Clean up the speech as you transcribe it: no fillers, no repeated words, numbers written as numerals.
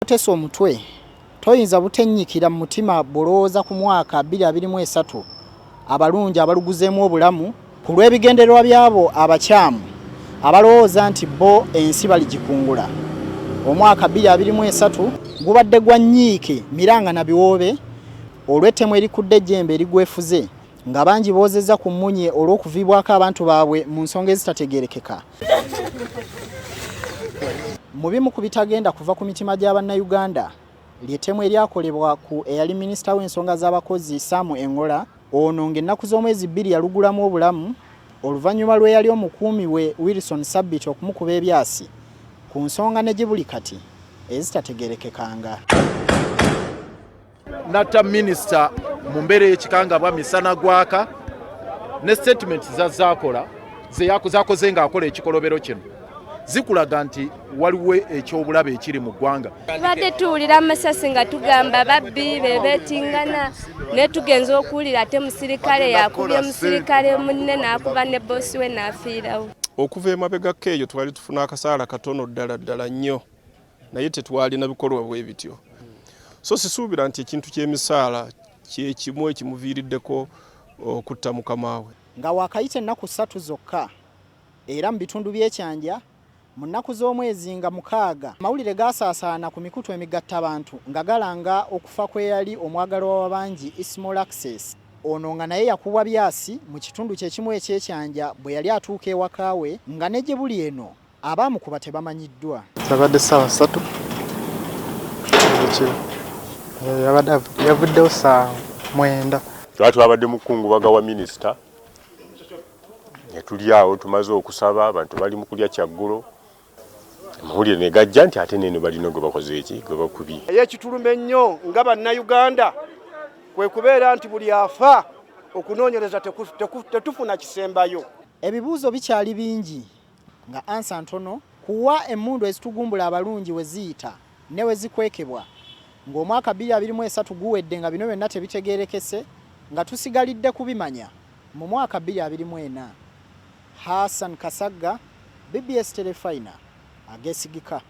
Teso omutwe toyinza butennyikira mu mutima bolooza ku mwaka 2023 abalungi abaluguzeemu obulamu ku lw'ebigendererwa byabo abakyamu abalowooza nti bo ensi baligikungula. Omwaka 2023 gubadde gwa nnyiike miranga na biwoobe olw'ettemu erikudde ejjembe erigwefuze nga bangi boozezza ku mmunye olw'okuviibwako abantu baabwe mu nsonga ezitategeerekeka. Mu bimu ku bitagenda kuva ku mitima gy'Abannayuganda ly'ettemu eryakolebwa ku eyali minisita w'ensonga z'abakozi Sam Engola ono ng'ennaku z'omwezi 2 yalugulamu obulamu oluvannyuma lwe yali omukuumi we Wilson Sabbit okumukuba ebyasi ku nsonga ne gibuli kati ezitategeerekekanga. Natta minisita mu mbeera y'ekikangabwa misana gwaka ne statement zazaakola zakoze ng'akola ekikolobero kino zikulaga nti waliwo ekyobulabe ekiri mu ggwanga. Tubadde tuwulira Amasasi nga tugamba babbi bebeetingana ne tugenza okuwulira ate musirikale yakubye musirikale munne n'akuba ne bossi we n'afiirawo. Okuva emabegako eyo twali tufuna akasaala katono ddala nnyo naye tetwalina bikolwa bwe bityo. So sisuubira nti ekintu ky'emisaala kye kimu ekimuviiriddeko okutta mukama we. Nga waakayita ennaku 3 zokka era mu bitundu by'ekyanja mu nnaku z'omwezi nga 6 amawulire gaasaasaana ku mikutu emigattabantu nga galanga okufa kweyali omwagalwa w'abangi Ismail Access ono nga naye yakubwa byasi mu kitundu kyekimu ekyekyanja bwe yali atuuka ewaka we nga ne gyebuli eno abaamukuba tebamanyiddwa. Zabadde ssaawa 3 yavuddewo ssaawa 9. Twabadde mukungubaga wa minisita ne tuli awo tumaze okusaba abantu bali mu kulya kyaggulo amawulire ne gajja nti ate neno balina gwe bakoze eki gwe bakubye. Ekitulume nnyo nga Bannayuganda kwe kubeera nti buli afa okunoonyereza tetufuna kisembayo. Ebibuuzo bikyali bingi nga ansa ntono kuwa emmundu ezitugumbula abalungi we ziyita ne we zikwekebwa ng'omwaka 2023 guwedde nga bino byonna tebitegeerekese nga tusigalidde kubimanya mu mwaka 2024. Hassan Kasagga, BBS Telefina, agesigika.